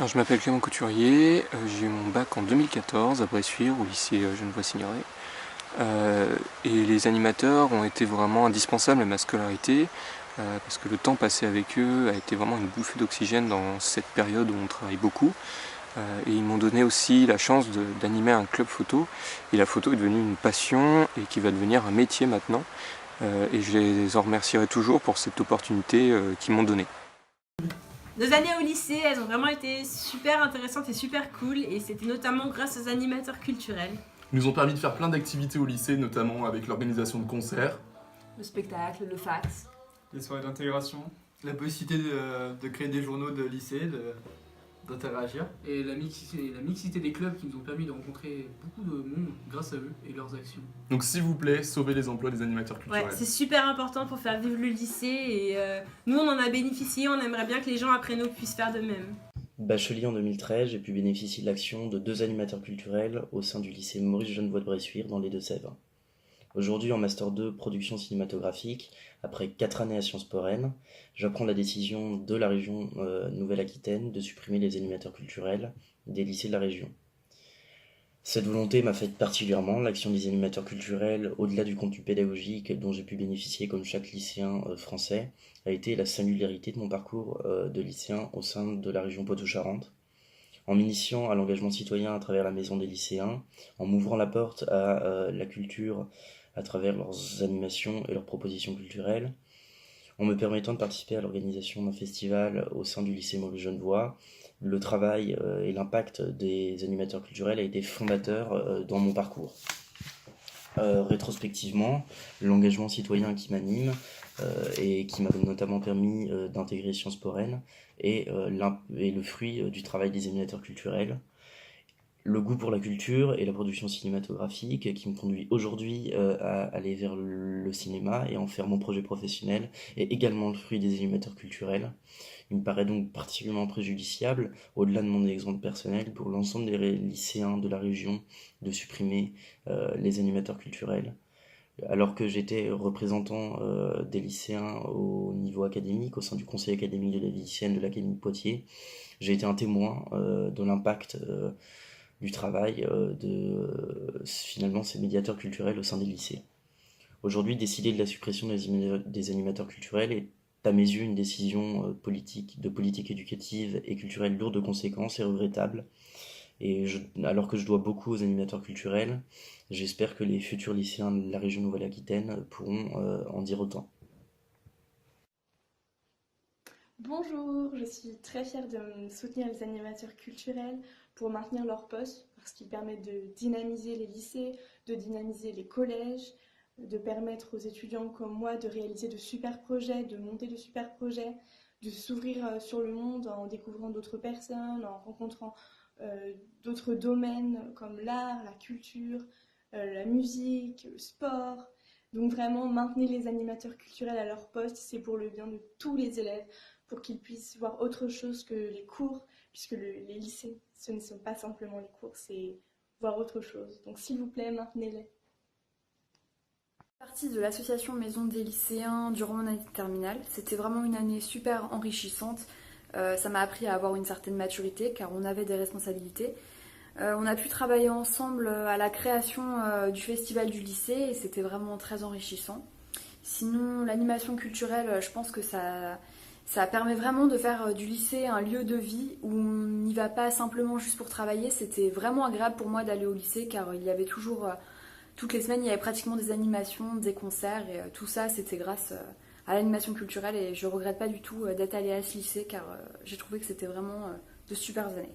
Alors, je m'appelle Clément Couturier, j'ai eu mon bac en 2014 à Bressuire, au lycée Genevois-Signoret. Et les animateurs ont été vraiment indispensables à ma scolarité, parce que le temps passé avec eux a été vraiment une bouffée d'oxygène dans cette période où on travaille beaucoup. Et ils m'ont donné aussi la chance d'animer un club photo. Et la photo est devenue une passion et qui va devenir un métier maintenant. Et je les en remercierai toujours pour cette opportunité qu'ils m'ont donnée. Nos années au lycée, elles ont vraiment été super intéressantes et super cool, et c'était notamment grâce aux animateurs culturels. Ils nous ont permis de faire plein d'activités au lycée, notamment avec l'organisation de concerts. Le spectacle, le fax. Les soirées d'intégration, la possibilité de créer des journaux de lycée, d'interagir. Et la mixité des clubs qui nous ont permis de rencontrer beaucoup de monde grâce à eux et leurs actions. Donc s'il vous plaît, sauvez les emplois des animateurs culturels. Ouais, c'est super important pour faire vivre le lycée, et nous on en a bénéficié, on aimerait bien que les gens après nous puissent faire de même. Bachelier en 2013, j'ai pu bénéficier de l'action de 2 animateurs culturels au sein du lycée Maurice Genevoix de Bressuire dans les Deux-Sèvres. Aujourd'hui en Master 2 Production cinématographique, après 4 années à Sciences Po Rennes, j'apprends la décision de la région Nouvelle-Aquitaine de supprimer les animateurs culturels des lycées de la région. Cette volonté m'a fait particulièrement. L'action des animateurs culturels, au-delà du contenu pédagogique dont j'ai pu bénéficier comme chaque lycéen français, a été la singularité de mon parcours de lycéen au sein de la région Poitou-Charentes. En m'initiant à l'engagement citoyen à travers la maison des lycéens, en m'ouvrant la porte à la culture à travers leurs animations et leurs propositions culturelles, en me permettant de participer à l'organisation d'un festival au sein du lycée Maurice Genevoix, le travail et l'impact des animateurs culturels a été fondateur dans mon parcours. Rétrospectivement, l'engagement citoyen qui m'anime et qui m'a notamment permis d'intégrer Sciences Po Rennes est le fruit du travail des animateurs culturels. Le goût pour la culture et la production cinématographique qui me conduit aujourd'hui à aller vers le cinéma et en faire mon projet professionnel est également le fruit des animateurs culturels. Il me paraît donc particulièrement préjudiciable, au-delà de mon exemple personnel, pour l'ensemble des lycéens de la région de supprimer les animateurs culturels. Alors que j'étais représentant des lycéens au niveau académique, au sein du conseil académique de la vie lycéenne de l'Académie de Poitiers, j'ai été un témoin de l'impact du travail de finalement ces médiateurs culturels au sein des lycées. Aujourd'hui, décider de la suppression des animateurs culturels est à mes yeux une décision de politique éducative et culturelle lourde de conséquences et regrettable. Et alors que je dois beaucoup aux animateurs culturels, j'espère que les futurs lycéens de la région Nouvelle-Aquitaine pourront en dire autant. Bonjour, je suis très fière de soutenir les animateurs culturels pour maintenir leur poste parce qu'ils permettent de dynamiser les lycées, de dynamiser les collèges, de permettre aux étudiants comme moi de réaliser de super projets, de monter de super projets, de s'ouvrir sur le monde en découvrant d'autres personnes, en rencontrant d'autres domaines comme l'art, la culture, la musique, le sport. Donc vraiment, maintenir les animateurs culturels à leur poste, c'est pour le bien de tous les élèves, pour qu'ils puissent voir autre chose que les cours, puisque les lycées, ce ne sont pas simplement les cours, c'est voir autre chose. Donc s'il vous plaît, maintenez-les. Partie de l'association Maison des lycéens durant mon année de terminale. C'était vraiment une année super enrichissante. Ça m'a appris à avoir une certaine maturité car on avait des responsabilités. On a pu travailler ensemble à la création du festival du lycée et c'était vraiment très enrichissant. Sinon, l'animation culturelle, je pense que ça permet vraiment de faire du lycée un lieu de vie où on n'y va pas simplement juste pour travailler. C'était vraiment agréable pour moi d'aller au lycée car il y avait toujours... Toutes les semaines, il y avait pratiquement des animations, des concerts et tout ça, c'était grâce à l'animation culturelle et je regrette pas du tout d'être allée à ce lycée car j'ai trouvé que c'était vraiment de super années.